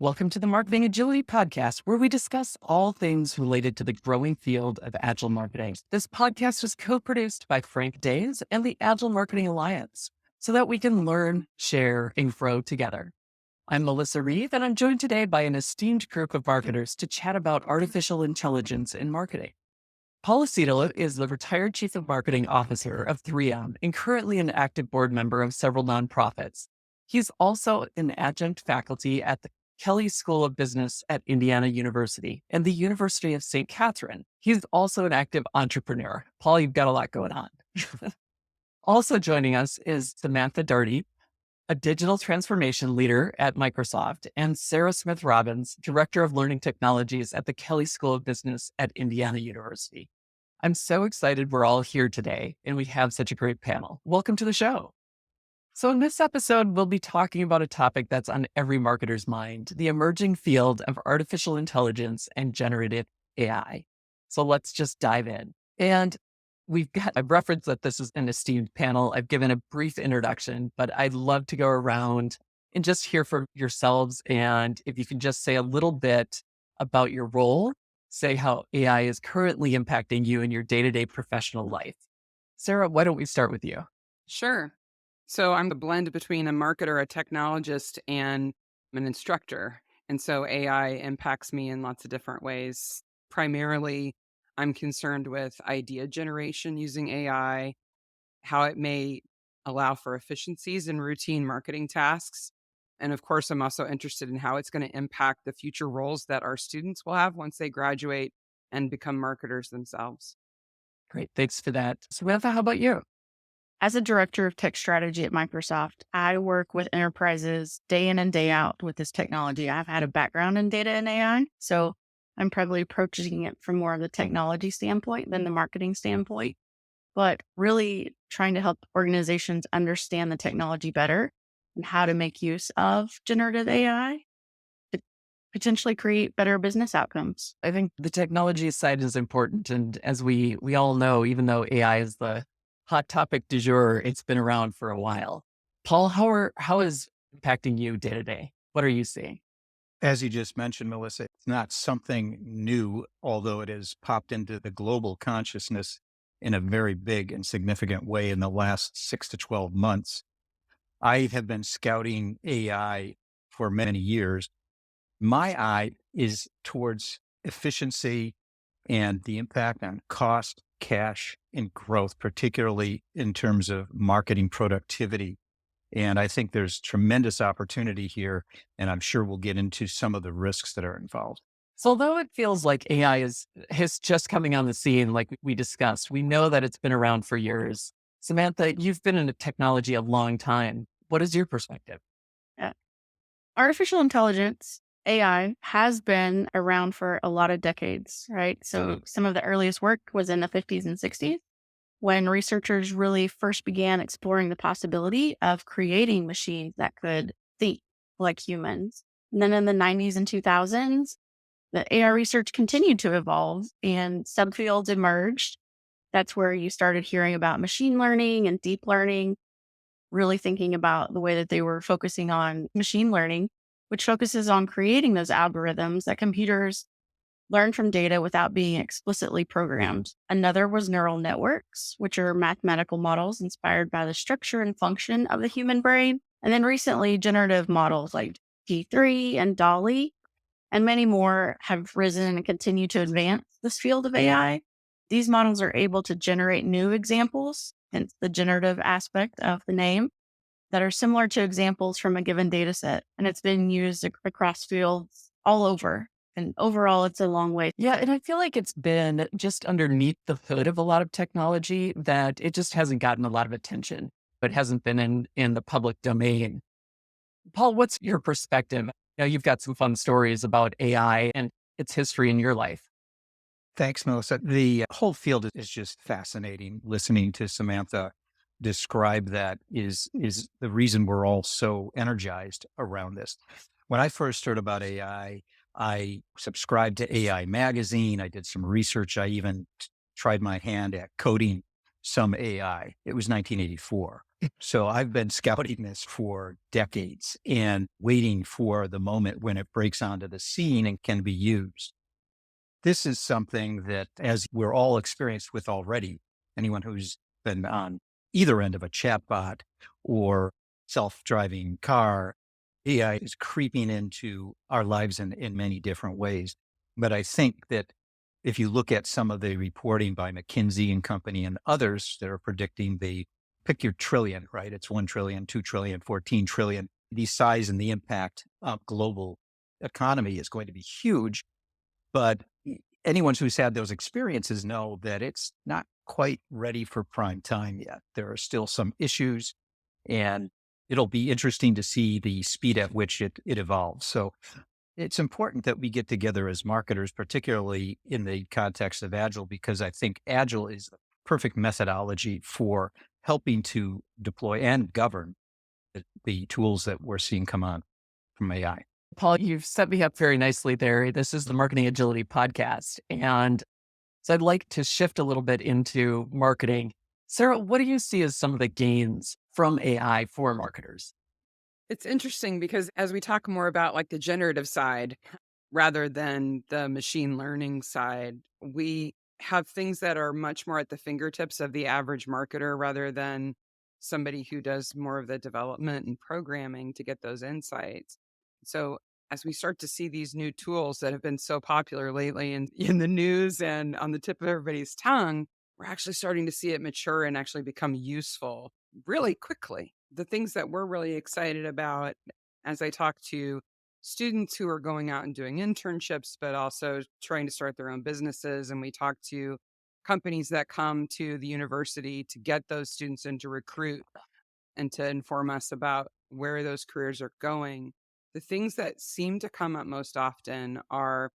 Welcome to the Marketing Agility Podcast, where we discuss all things related to the growing field of Agile marketing. This podcast is co-produced by Frank Days and the Agile Marketing Alliance, so that we can learn, share, and grow together. I'm Melissa Reeve, and I'm joined today by an esteemed group of marketers to chat about artificial intelligence in marketing. Paul Acito is the retired Chief of Marketing Officer of 3M and currently an active board member of several nonprofits. He's also an adjunct faculty at the Kelley School of Business at Indiana University and the University of St. Catherine. He's also an active entrepreneur. Paul, you've got a lot going on. Also joining us is Samantha Daugherty, a digital transformation leader at Microsoft, and Sarah Smith-Robbins, Director of Learning Technologies at the Kelley School of Business at Indiana University. I'm so excited we're all here today and we have such a great panel. Welcome to the show. So in this episode, we'll be talking about a topic that's on every marketer's mind, the emerging field of artificial intelligence and generative AI. So let's just dive in. And I've referenced that this is an esteemed panel. I've given a brief introduction, but I'd love to go around and just hear from yourselves. And if you can just say a little bit about your role, say how AI is currently impacting you in your day-to-day professional life. Sarah, why don't we start with you? Sure. So I'm the blend between a marketer, a technologist, and an instructor. And so AI impacts me in lots of different ways. Primarily, I'm concerned with idea generation using AI, how it may allow for efficiencies in routine marketing tasks. And of course, I'm also interested in how it's going to impact the future roles that our students will have once they graduate and become marketers themselves. Great. Thanks for that. Samantha, how about you? As a director of tech strategy at Microsoft, I work with enterprises day in and day out with this technology. I've had a background in data and AI, so I'm probably approaching it from more of the technology standpoint than the marketing standpoint, but really trying to help organizations understand the technology better and how to make use of generative AI to potentially create better business outcomes. I think the technology side is important. And as we all know, even though AI is the hot topic du jour, it's been around for a while. Paul, how is impacting you day to day? What are you seeing? As you just mentioned, Melissa, it's not something new, although it has popped into the global consciousness in a very big and significant way in the last 6 to 12 months. I have been scouting AI for many years. My eye is towards efficiency and the impact on cost, cash, and growth, particularly in terms of marketing productivity. And I think there's tremendous opportunity here, and I'm sure we'll get into some of the risks that are involved. So although it feels like AI is just coming on the scene, like we discussed, we know that it's been around for years. Samantha, you've been in technology a long time. What is your perspective? Artificial intelligence, AI, has been around for a lot of decades, right? So some of the earliest work was in the 50s and 60s when researchers really first began exploring the possibility of creating machines that could think like humans. And then in the 90s and 2000s, the AI research continued to evolve and subfields emerged. That's where you started hearing about machine learning and deep learning, really thinking about the way that they were focusing on machine learning, which focuses on creating those algorithms that computers learn from data without being explicitly programmed. Another was neural networks, which are mathematical models inspired by the structure and function of the human brain. And then recently, generative models like T3 and DALL-E and many more have risen and continue to advance this field of AI. These models are able to generate new examples, hence the generative aspect of the name, that are similar to examples from a given data set. And it's been used across fields all over. And overall, it's a long way. Yeah, and I feel like it's been just underneath the hood of a lot of technology that it just hasn't gotten a lot of attention. It hasn't been in the public domain. Paul, what's your perspective? You've got some fun stories about AI and its history in your life. Thanks, Melissa. The whole field is just fascinating. Listening to Samantha describe that is the reason we're all so energized around this. When I first heard about AI, I subscribed to AI Magazine. I did some research. I even tried my hand at coding some AI. It was 1984. So I've been scouting this for decades and waiting for the moment when it breaks onto the scene and can be used. This is something that, as we're all experienced with already, anyone who's been on either end of a chatbot or self-driving car, AI is creeping into our lives in many different ways. But I think that if you look at some of the reporting by McKinsey and Company and others that are predicting pick your trillion, right? It's 1 trillion, 2 trillion, 14 trillion. The size and the impact of global economy is going to be huge. But anyone who's had those experiences know that it's not quite ready for prime time yet. There are still some issues, and it'll be interesting to see the speed at which it evolves. So it's important that we get together as marketers, particularly in the context of Agile, because I think Agile is the perfect methodology for helping to deploy and govern the tools that we're seeing come on from AI. Paul, you've set me up very nicely there. This is the Marketing Agility Podcast. And so I'd like to shift a little bit into marketing. Sarah, what do you see as some of the gains from AI for marketers? It's interesting because as we talk more about like the generative side rather than the machine learning side, we have things that are much more at the fingertips of the average marketer rather than somebody who does more of the development and programming to get those insights. So as we start to see these new tools that have been so popular lately in the news and on the tip of everybody's tongue, we're actually starting to see it mature and actually become useful really quickly. The things that we're really excited about as I talk to students who are going out and doing internships, but also trying to start their own businesses. And we talk to companies that come to the university to get those students in to recruit and to inform us about where those careers are going. The things that seem to come up most often are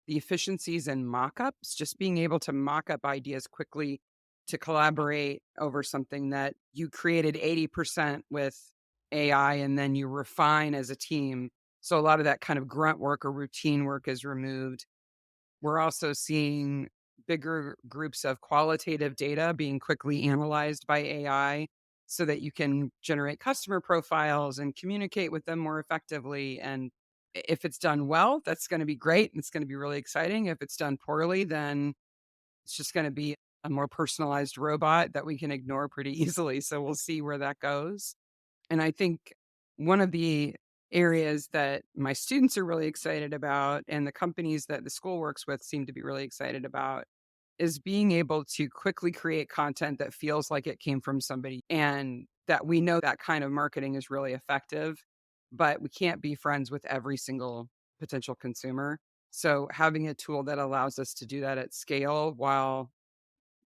the efficiencies in mock-ups, just being able to mock up ideas quickly to collaborate over something that you created 80% with AI and then you refine as a team. So a lot of that kind of grunt work or routine work is removed. We're also seeing bigger groups of qualitative data being quickly analyzed by AI so that you can generate customer profiles and communicate with them more effectively. And if it's done well, that's going to be great. And it's going to be really exciting. If it's done poorly, then it's just going to be a more personalized robot that we can ignore pretty easily. So we'll see where that goes. And I think one of the areas that my students are really excited about and the companies that the school works with seem to be really excited about is being able to quickly create content that feels like it came from somebody and that we know that kind of marketing is really effective, but we can't be friends with every single potential consumer. So having a tool that allows us to do that at scale while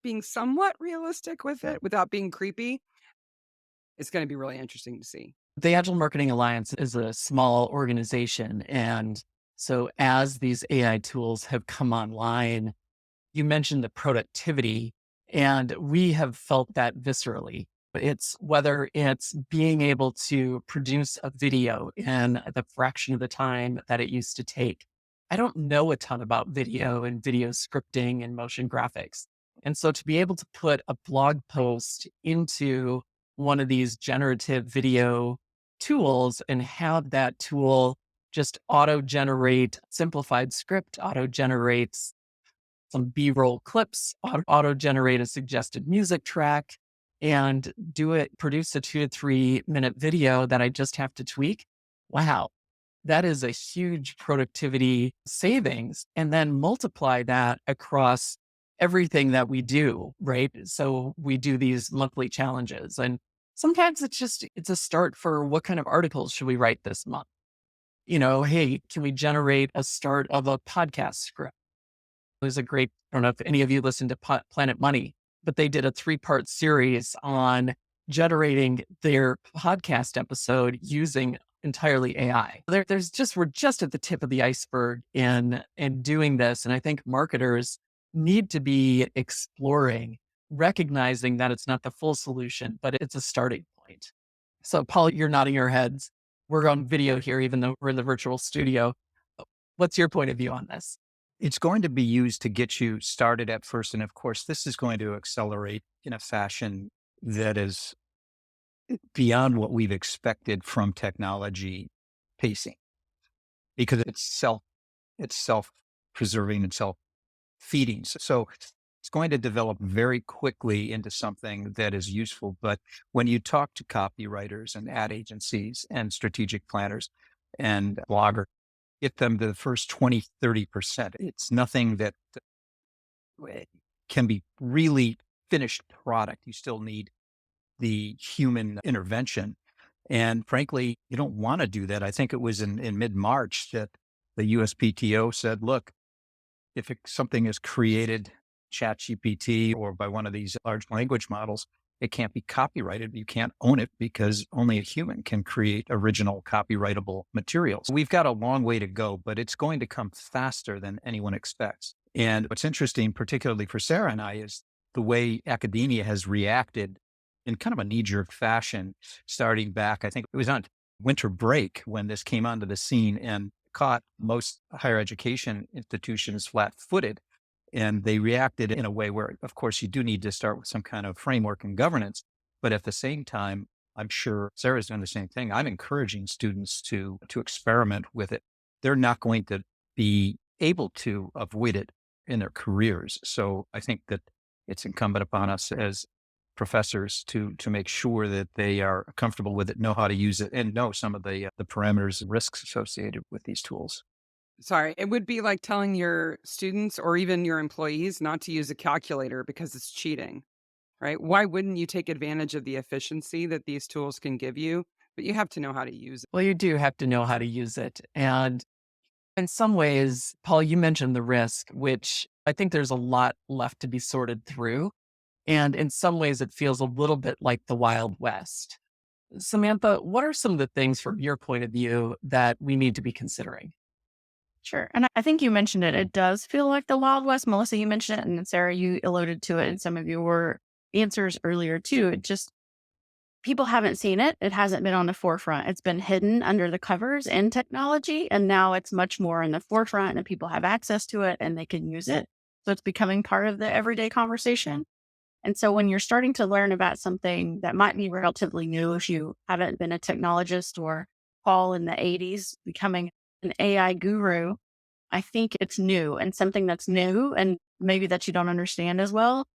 being somewhat realistic with it without being creepy is going to be really interesting to see. The Agile Marketing Alliance is a small organization. And so as these AI tools have come online, you mentioned the productivity, and we have felt that viscerally. It's whether it's being able to produce a video in the fraction of the time that it used to take. I don't know a ton about video and video scripting and motion graphics. And so to be able to put a blog post into one of these generative video tools and have that tool just auto generate simplified script, auto generates some B-roll clips, auto generate a suggested music track, and produce a 2 to 3 minute video that I just have to tweak. Wow, that is a huge productivity savings. And then multiply that across everything that we do, right? So we do these monthly challenges, and sometimes it's a start for what kind of articles should we write this month? Hey, can we generate a start of a podcast script? There's I don't know if any of you listened to Planet Money, but they did a 3-part series on generating their podcast episode using entirely AI. We're just at the tip of the iceberg in doing this. And I think marketers need to be exploring, recognizing that it's not the full solution, but it's a starting point. So Paul, you're nodding your heads. We're on video here, even though we're in the virtual studio. What's your point of view on this? It's going to be used to get you started at first. And of course, this is going to accelerate in a fashion that is beyond what we've expected from technology pacing, because it's self-preserving and self-feeding. So it's going to develop very quickly into something that is useful. But when you talk to copywriters and ad agencies and strategic planners and bloggers, get them to the first 20, 30%. It's nothing that can be really finished product. You still need the human intervention. And frankly, you don't want to do that. I think it was in mid-March that the USPTO said, look, if something is created, ChatGPT or by one of these large language models, it can't be copyrighted. You can't own it because only a human can create original copyrightable materials. We've got a long way to go, but it's going to come faster than anyone expects. And what's interesting, particularly for Sarah and I, is the way academia has reacted in kind of a knee-jerk fashion, starting back, I think it was on winter break when this came onto the scene and caught most higher education institutions flat-footed. And they reacted in a way where, of course, you do need to start with some kind of framework and governance. But at the same time, I'm sure Sarah's doing the same thing. I'm encouraging students to experiment with it. They're not going to be able to avoid it in their careers. So I think that it's incumbent upon us as professors to make sure that they are comfortable with it, know how to use it, and know some of the parameters and risks associated with these tools. Sorry, it would be like telling your students or even your employees not to use a calculator because it's cheating, right? Why wouldn't you take advantage of the efficiency that these tools can give you? But you have to know how to use it. Well, you do have to know how to use it. And in some ways, Paul, you mentioned the risk, which I think there's a lot left to be sorted through. And in some ways, it feels a little bit like the Wild West. Samantha, what are some of the things from your point of view that we need to be considering? Sure. And I think you mentioned it. It does feel like the Wild West. Melissa, you mentioned it. And then Sarah, you alluded to it in some of your answers earlier too. It just, people haven't seen it. It hasn't been on the forefront. It's been hidden under the covers in technology. And now it's much more in the forefront and people have access to it and they can use it. So it's becoming part of the everyday conversation. And so when you're starting to learn about something that might be relatively new, if you haven't been a technologist or Paul in the 80s becoming an AI guru, I think it's new, and something that's new and maybe that you don't understand as well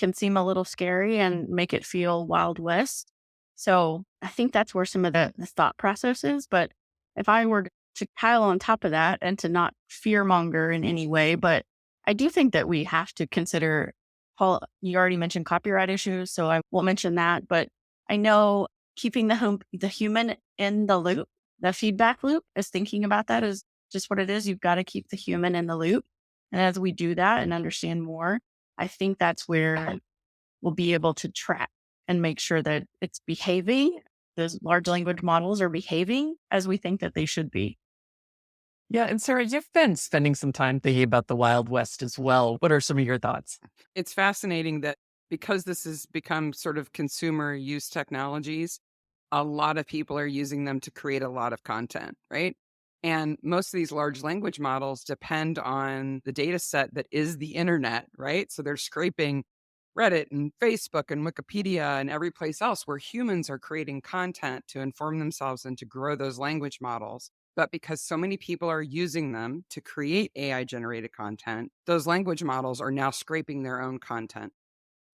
can seem a little scary and make it feel Wild West. So I think that's where some of the thought process is. But if I were to pile on top of that and to not fearmonger in any way, but I do think that we have to consider, Paul, you already mentioned copyright issues, so I won't mention that, but I know keeping the human in the loop, the feedback loop, is thinking about that is just what it is. You've got to keep the human in the loop. And as we do that and understand more, I think that's where we'll be able to track and make sure that it's behaving. Those large language models are behaving as we think that they should be. Yeah. And Sarah, you've been spending some time thinking about the Wild West as well. What are some of your thoughts? It's fascinating that because this has become sort of consumer use technologies, a lot of people are using them to create a lot of content, right? And most of these large language models depend on the data set that is the internet, right? So they're scraping Reddit and Facebook and Wikipedia and every place else where humans are creating content to inform themselves and to grow those language models. But because so many people are using them to create AI generated content, those language models are now scraping their own content.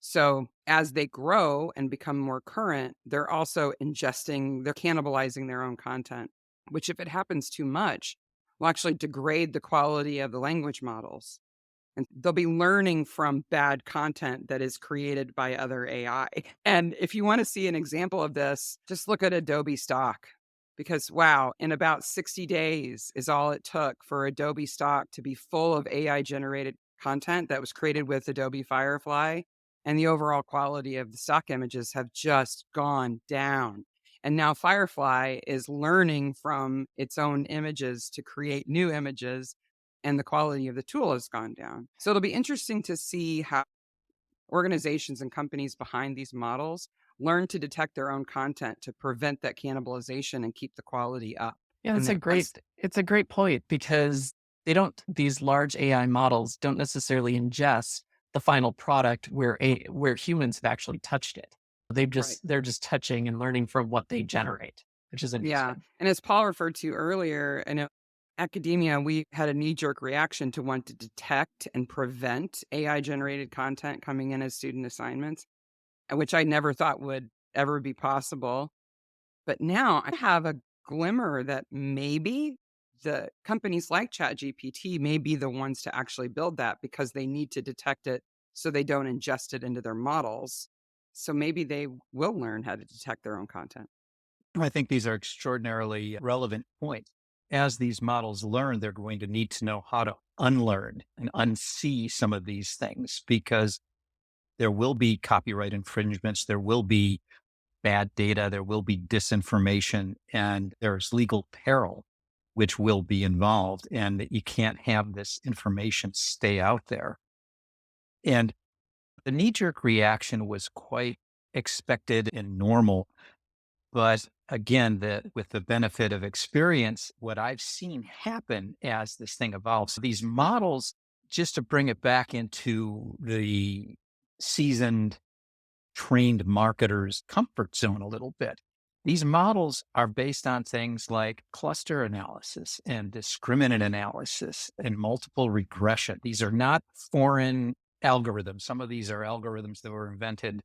So as they grow and become more current, they're also they're cannibalizing their own content, which if it happens too much, will actually degrade the quality of the language models. And they'll be learning from bad content that is created by other AI. And if you want to see an example of this, just look at Adobe stock. Because wow, in about 60 days is all it took for Adobe stock to be full of AI generated content that was created with Adobe Firefly. And the overall quality of the stock images have just gone down. And now Firefly is learning from its own images to create new images, and the quality of the tool has gone down. So it'll be interesting to see how organizations and companies behind these models learn to detect their own content to prevent that cannibalization and keep the quality up. Yeah, And it's a great point because these large AI models don't necessarily ingest the final product where humans have actually touched it. Right. They're just touching and learning from what they generate, which is Yeah. interesting. And as Paul referred to earlier, I know academia, we had a knee jerk reaction to want to detect and prevent AI generated content coming in as student assignments, which I never thought would ever be possible. But now I have a glimmer that maybe the companies like ChatGPT may be the ones to actually build that because they need to detect it so they don't ingest it into their models. So maybe they will learn how to detect their own content. I think these are extraordinarily relevant points. As these models learn, they're going to need to know how to unlearn and unsee some of these things because there will be copyright infringements, there will be bad data, there will be disinformation, and there's legal peril which will be involved. And you can't have this information stay out there. And the knee jerk reaction was quite expected and normal. But again, with the benefit of experience, what I've seen happen as this thing evolves, these models, just to bring it back into the seasoned, trained marketers' comfort zone a little bit. These models are based on things like cluster analysis and discriminant analysis and multiple regression. These are not foreign algorithms. Some of these are algorithms that were invented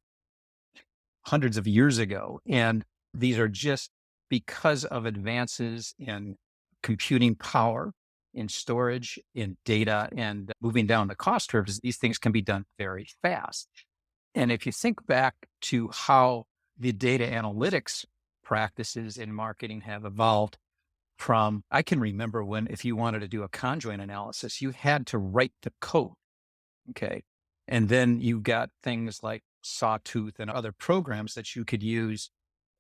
hundreds of years ago. And these are just because of advances in computing power, in storage, in data, and moving down the cost curves, these things can be done very fast. And if you think back to how the data analytics practices in marketing have evolved from, I can remember when, if you wanted to do a conjoint analysis, you had to write the code. Okay. And then you got things like Sawtooth and other programs that you could use.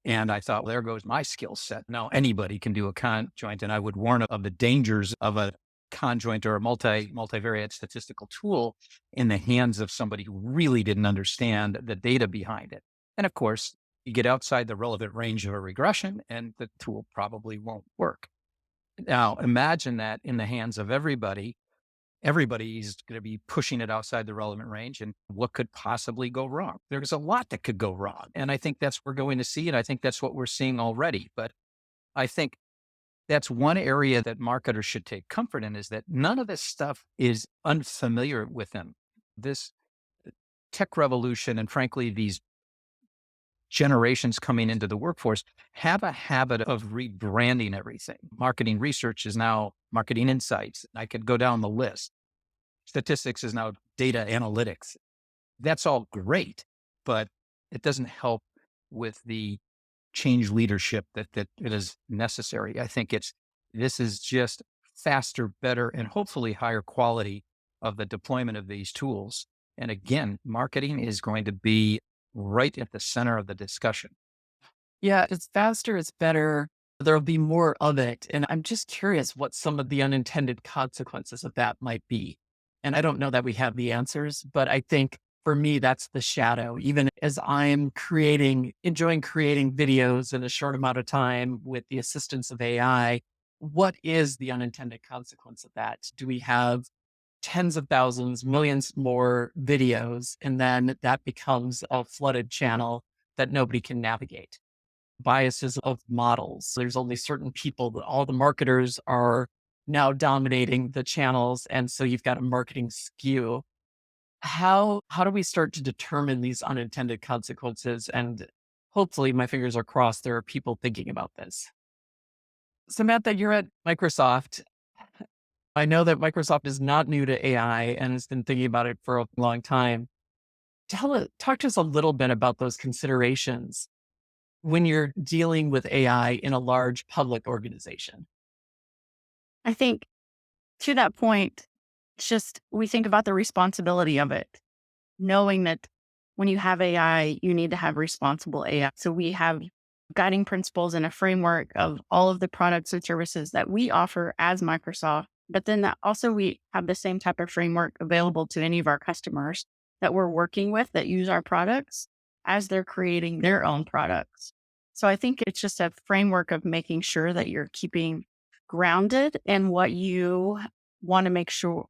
And I thought, well, there goes my skill set. Now anybody can do a conjoint. And I would warn of the dangers of a conjoint or a multivariate statistical tool in the hands of somebody who really didn't understand the data behind it. And of course, you get outside the relevant range of a regression and the tool probably won't work. Now imagine that in the hands of everybody. Everybody's going to be pushing it outside the relevant range. And what could possibly go wrong? There's a lot that could go wrong. And I think that's what we're going to see. And I think that's what we're seeing already. But I think that's one area that marketers should take comfort in, is that none of this stuff is unfamiliar with them. This tech revolution, and frankly, these generations coming into the workforce, have a habit of rebranding everything. Marketing research is now marketing insights. I could go down the list. Statistics is now data analytics. That's all great, but it doesn't help with the change leadership that it is necessary. I think this is just faster, better, and hopefully higher quality of the deployment of these tools. And again, marketing is going to be right at the center of the discussion. Yeah, it's faster, it's better. There'll be more of it. And I'm just curious what some of the unintended consequences of that might be. And I don't know that we have the answers, but I think for me, that's the shadow. Even as I'm enjoying creating videos in a short amount of time with the assistance of AI, what is the unintended consequence of that? Do we have tens of thousands, millions more videos, and then that becomes a flooded channel that nobody can navigate? Biases of models. There's only certain people, all the marketers are now dominating the channels. And so you've got a marketing skew. How do we start to determine these unintended consequences? And hopefully, my fingers are crossed, there are people thinking about this. Samantha, you're at Microsoft. I know that Microsoft is not new to AI and has been thinking about it for a long time. Talk to us a little bit about those considerations when you're dealing with AI in a large public organization. I think to that point, it's just we think about the responsibility of it, knowing that when you have AI, you need to have responsible AI. So we have guiding principles and a framework of all of the products and services that we offer as Microsoft. But then that also we have the same type of framework available to any of our customers that we're working with that use our products as they're creating their own products. So I think it's just a framework of making sure that you're keeping grounded in what you want to make sure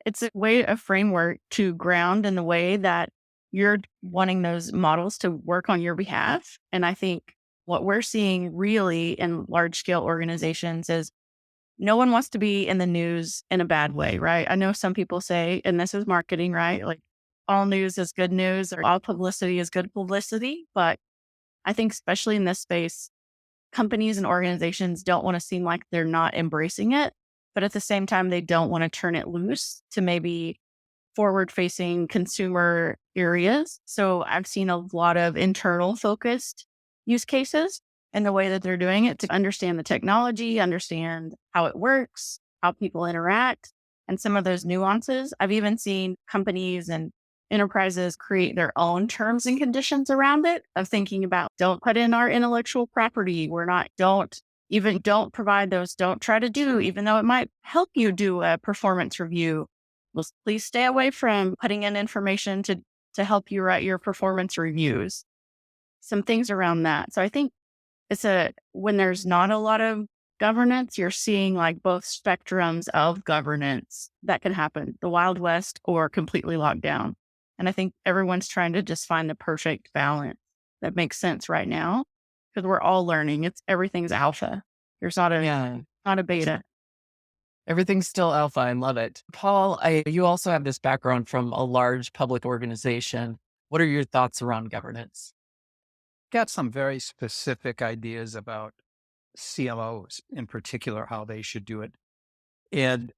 it's a framework to ground in the way that you're wanting those models to work on your behalf. And I think what we're seeing really in large scale organizations is no one wants to be in the news in a bad way, right? I know some people say, and this is marketing, right? Like all news is good news or all publicity is good publicity. But I think, especially in this space, companies and organizations don't want to seem like they're not embracing it. But at the same time, they don't want to turn it loose to maybe forward facing consumer areas. So I've seen a lot of internal focused use cases and the way that they're doing it to understand the technology, understand how it works, how people interact, and some of those nuances. I've even seen companies and enterprises create their own terms and conditions around it of thinking about don't put in our intellectual property. Don't provide those, don't try to do, even though it might help you do a performance review. Please stay away from putting in information to help you write your performance reviews. Some things around that. So I think when there's not a lot of governance, you're seeing like both spectrums of governance that can happen, the Wild West or completely locked down. And I think everyone's trying to just find the perfect balance that makes sense right now because we're all learning. Everything's alpha. There's not a beta. Everything's still alpha. I love it. Paul, you also have this background from a large public organization. What are your thoughts around governance? Got some very specific ideas about CMOs in particular, how they should do it. And,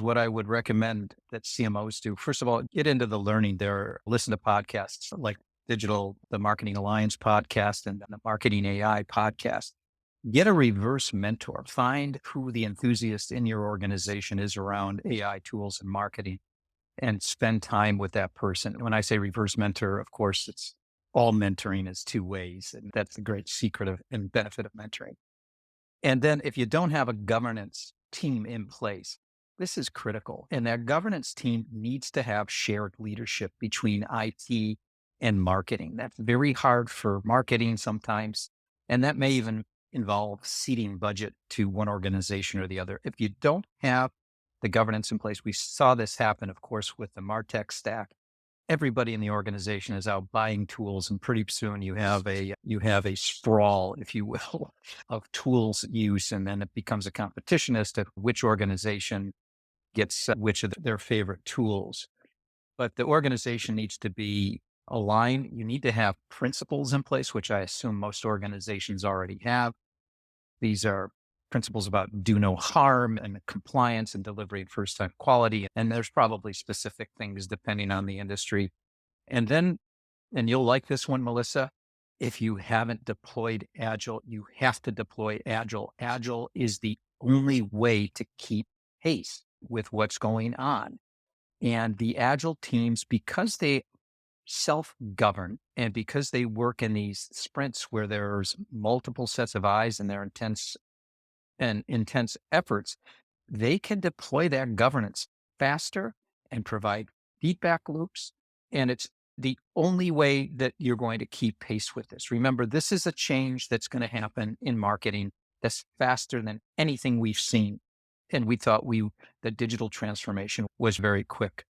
what I would recommend that CMOs do, first of all, get into the learning there, listen to podcasts like the Marketing Alliance podcast and the Marketing AI podcast. Get a reverse mentor. Find who the enthusiast in your organization is around AI tools and marketing and spend time with that person. When I say reverse mentor, of course, it's all mentoring is two ways. And that's the great secret and benefit of mentoring. And then if you don't have a governance team in place, this is critical. And that governance team needs to have shared leadership between IT and marketing. That's very hard for marketing sometimes. And that may even involve ceding budget to one organization or the other. If you don't have the governance in place, we saw this happen, of course, with the MarTech stack. Everybody in the organization is out buying tools, and pretty soon you have a sprawl, if you will, of tools use, and then it becomes a competition as to which organization gets which of their favorite tools. But the organization needs to be aligned. You need to have principles in place, which I assume most organizations already have. These are principles about do no harm and compliance and delivery and first time quality. And there's probably specific things depending on the industry. And then, and you'll like this one, Melissa, if you haven't deployed Agile, you have to deploy Agile. Agile is the only way to keep pace with what's going on. And the Agile teams, because they self-govern and because they work in these sprints where there's multiple sets of eyes and they're intense efforts, they can deploy that governance faster and provide feedback loops. And it's the only way that you're going to keep pace with this. Remember, this is a change that's going to happen in marketing that's faster than anything we've seen. And we thought the digital transformation was very quick.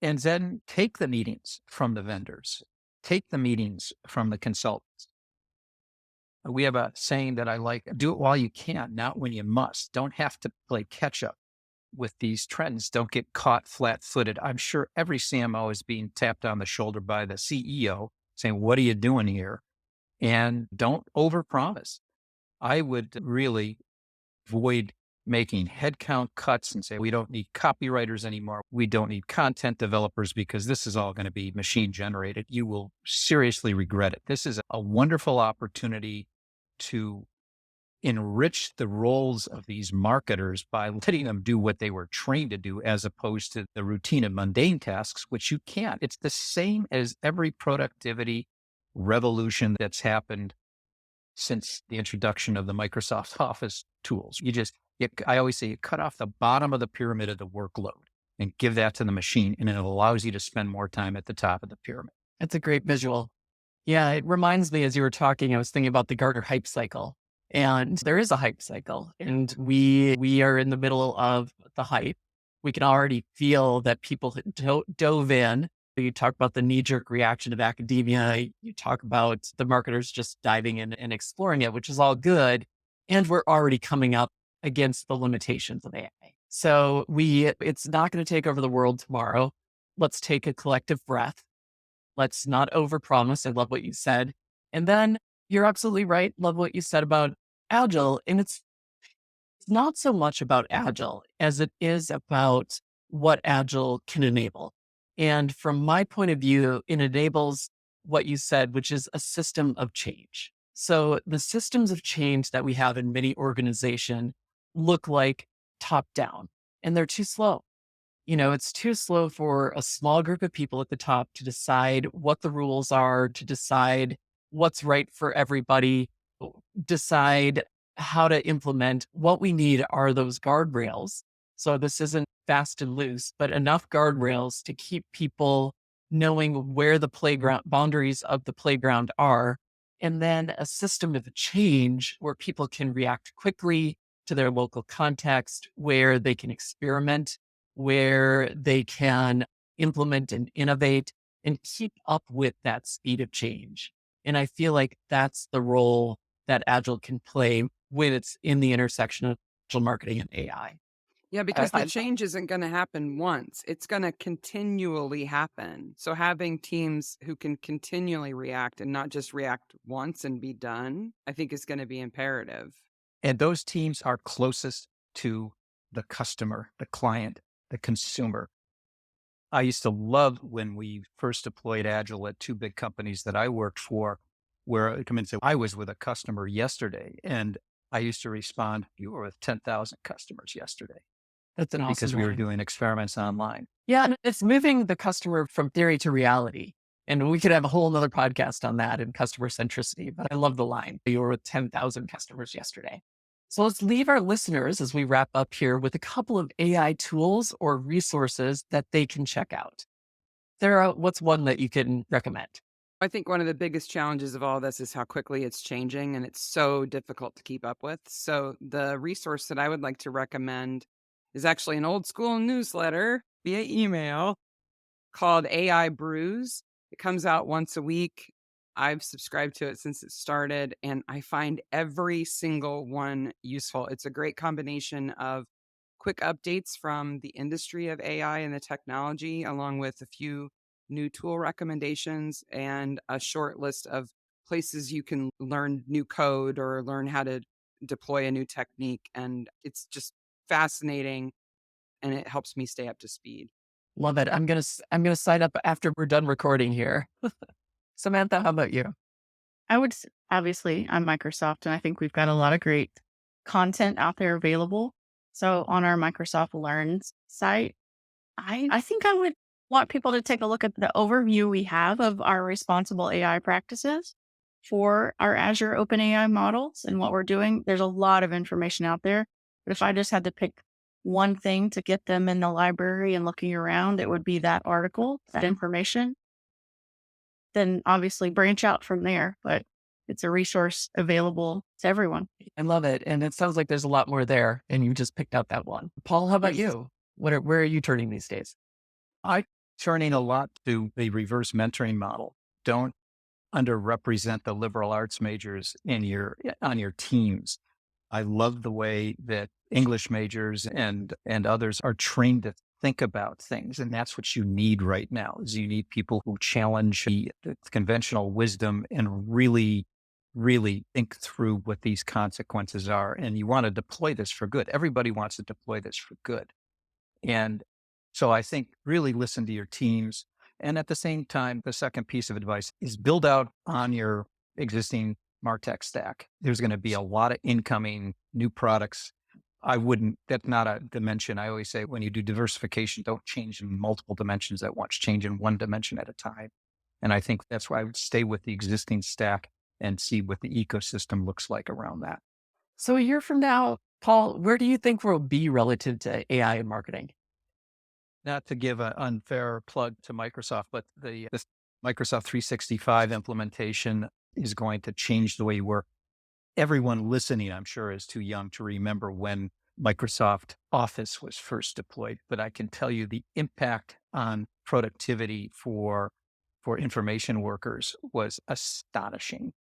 And then take the meetings from the vendors, take the meetings from the consultants. We have a saying that I like, do it while you can, not when you must. Don't have to play catch up with these trends. Don't get caught flat footed. I'm sure every CMO is being tapped on the shoulder by the CEO saying, what are you doing here? And don't overpromise. I would really avoid making headcount cuts and say, we don't need copywriters anymore. We don't need content developers because this is all going to be machine generated. You will seriously regret it. This is a wonderful opportunity to enrich the roles of these marketers by letting them do what they were trained to do as opposed to the routine and mundane tasks, which you can't. It's the same as every productivity revolution that's happened since the introduction of the Microsoft Office tools. I always say you cut off the bottom of the pyramid of the workload and give that to the machine, and it allows you to spend more time at the top of the pyramid. That's a great visual. Yeah, it reminds me as you were talking, I was thinking about the Gartner hype cycle. And there is a hype cycle, and we are in the middle of the hype. We can already feel that people dove in You talk about the knee-jerk reaction of academia. You talk about the marketers just diving in and exploring it, which is all good. And we're already coming up against the limitations of AI. So it's not going to take over the world tomorrow. Let's take a collective breath. Let's not overpromise. I love what you said. And then you're absolutely right. Love what you said about Agile. And it's not so much about Agile as it is about what Agile can enable. And from my point of view, it enables what you said, which is a system of change. So the systems of change that we have in many organizations look like top down, and they're too slow. It's too slow for a small group of people at the top to decide what the rules are, to decide what's right for everybody, decide how to implement. What we need are those guardrails. So this isn't fast and loose, but enough guardrails to keep people knowing where the playground boundaries of the playground are. And then a system of change where people can react quickly to their local context, where they can experiment, where they can implement and innovate and keep up with that speed of change. And I feel like that's the role that Agile can play when it's in the intersection of digital marketing and AI. Yeah, because the change isn't going to happen once. It's going to continually happen. So having teams who can continually react and not just react once and be done, I think is going to be imperative. And those teams are closest to the customer, the client, the consumer. I used to love when we first deployed Agile at two big companies that I worked for, where I come in and say, I was with a customer yesterday, and I used to respond, you were with 10,000 customers yesterday. That's an awesome because we were line. doing experiments online. Yeah, and it's moving the customer from theory to reality. And we could have a whole nother podcast on that and customer centricity, but I love the line. You were with 10,000 customers yesterday. So let's leave our listeners as we wrap up here with a couple of AI tools or resources that they can check out. Sarah, what's one that you can recommend? I think one of the biggest challenges of all this is how quickly it's changing, and it's so difficult to keep up with. So the resource that I would like to recommend is actually an old school newsletter via email called AI Brews. It comes out once a week. I've subscribed to it since it started, and I find every single one useful. It's a great combination of quick updates from the industry of AI and the technology, along with a few new tool recommendations and a short list of places you can learn new code or learn how to deploy a new technique. And it's just fascinating, and it helps me stay up to speed. Love it. I'm gonna sign up after we're done recording here. Samantha, how about you? Obviously, I'm Microsoft, and I think we've got a lot of great content out there available. So on our Microsoft Learns site, I think I would want people to take a look at the overview we have of our responsible AI practices for our Azure OpenAI models and what we're doing. There's a lot of information out there. But if I just had to pick one thing to get them in the library and looking around, it would be that article, that information. Then obviously branch out from there, but it's a resource available to everyone. I love it. And it sounds like there's a lot more there, and you just picked out that one. Paul, how about you? Where are you turning these days? I'm turning a lot to the reverse mentoring model. Don't underrepresent the liberal arts majors on your teams. I love the way that English majors and others are trained to think about things. And that's what you need right now is you need people who challenge the conventional wisdom and really, really think through what these consequences are. And you want to deploy this for good. Everybody wants to deploy this for good. And so I think really listen to your teams. And at the same time, the second piece of advice is build out on your existing MarTech stack. There's going to be a lot of incoming new products. That's not a dimension. I always say when you do diversification, don't change in multiple dimensions at once, change in one dimension at a time. And I think that's why I would stay with the existing stack and see what the ecosystem looks like around that. So a year from now, Paul, where do you think we'll be relative to AI and marketing? Not to give an unfair plug to Microsoft, but this Microsoft 365 implementation is going to change the way you work. Everyone listening, I'm sure, is too young to remember when Microsoft Office was first deployed, but I can tell you the impact on productivity for information workers was astonishing.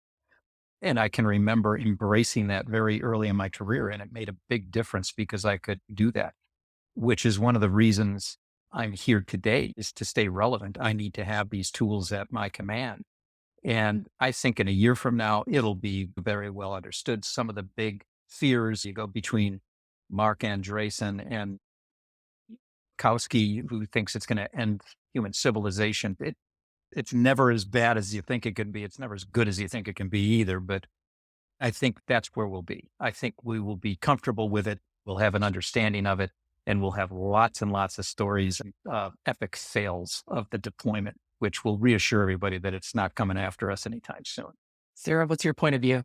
And I can remember embracing that very early in my career, and it made a big difference because I could do that, which is one of the reasons I'm here today, is to stay relevant. I need to have these tools at my command. And I think in a year from now, it'll be very well understood. Some of the big fears, you go between Mark Andreessen and Kowski, who thinks it's going to end human civilization. It's never as bad as you think it can be. It's never as good as you think it can be either. But I think that's where we'll be. I think we will be comfortable with it. We'll have an understanding of it, and we'll have lots and lots of stories, epic fails of the deployment, which will reassure everybody that it's not coming after us anytime soon. Sarah, what's your point of view?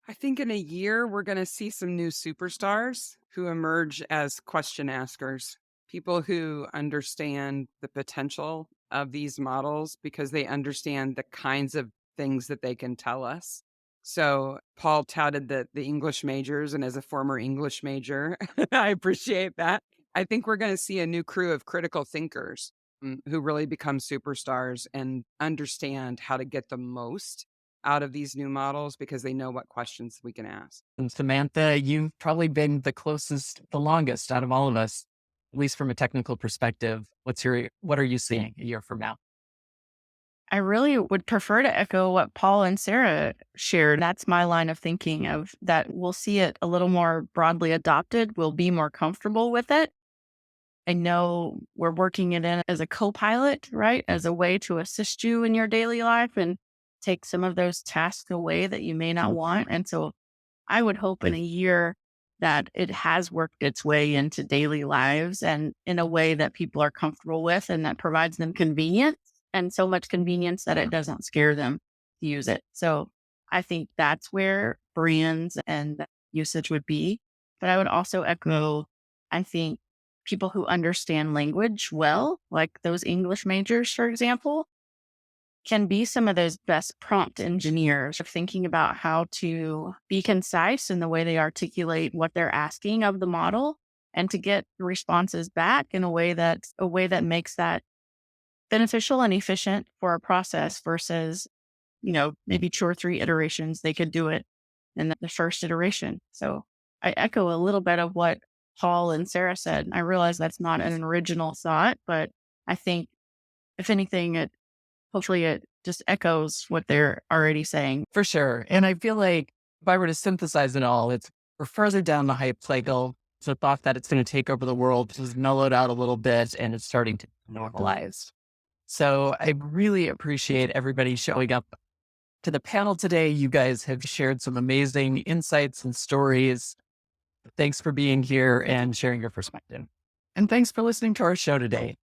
I think in a year, we're going to see some new superstars who emerge as question askers, people who understand the potential of these models because they understand the kinds of things that they can tell us. So Paul touted the English majors, and as a former English major, I appreciate that. I think we're going to see a new crew of critical thinkers who really become superstars and understand how to get the most out of these new models because they know what questions we can ask. And Samantha, you've probably been the closest, the longest out of all of us, at least from a technical perspective. What are you seeing a year from now? I really would prefer to echo what Paul and Sarah shared. That's my line of thinking, of that we'll see it a little more broadly adopted. We'll be more comfortable with it. I know we're working it in as a co-pilot, right? As a way to assist you in your daily life and take some of those tasks away that you may not want. And so I would hope in a year that it has worked its way into daily lives and in a way that people are comfortable with and that provides them convenience, and so much convenience that it doesn't scare them to use it. So I think that's where brands and usage would be. But I would also echo, I think people who understand language well, like those English majors, for example, can be some of those best prompt engineers of thinking about how to be concise in the way they articulate what they're asking of the model and to get responses back in a way that makes that beneficial and efficient for a process versus, maybe 2 or 3 iterations. They could do it in the first iteration. So I echo a little bit of what Paul and Sarah said. I realize that's not an original thought, but I think if anything, hopefully it just echoes what they're already saying. For sure. And I feel like if I were to synthesize it all, we're further down the hype cycle. So the thought that it's going to take over the world has mellowed out a little bit and it's starting to normalize. So I really appreciate everybody showing up to the panel today. You guys have shared some amazing insights and stories. Thanks for being here and sharing your perspective. And thanks for listening to our show today.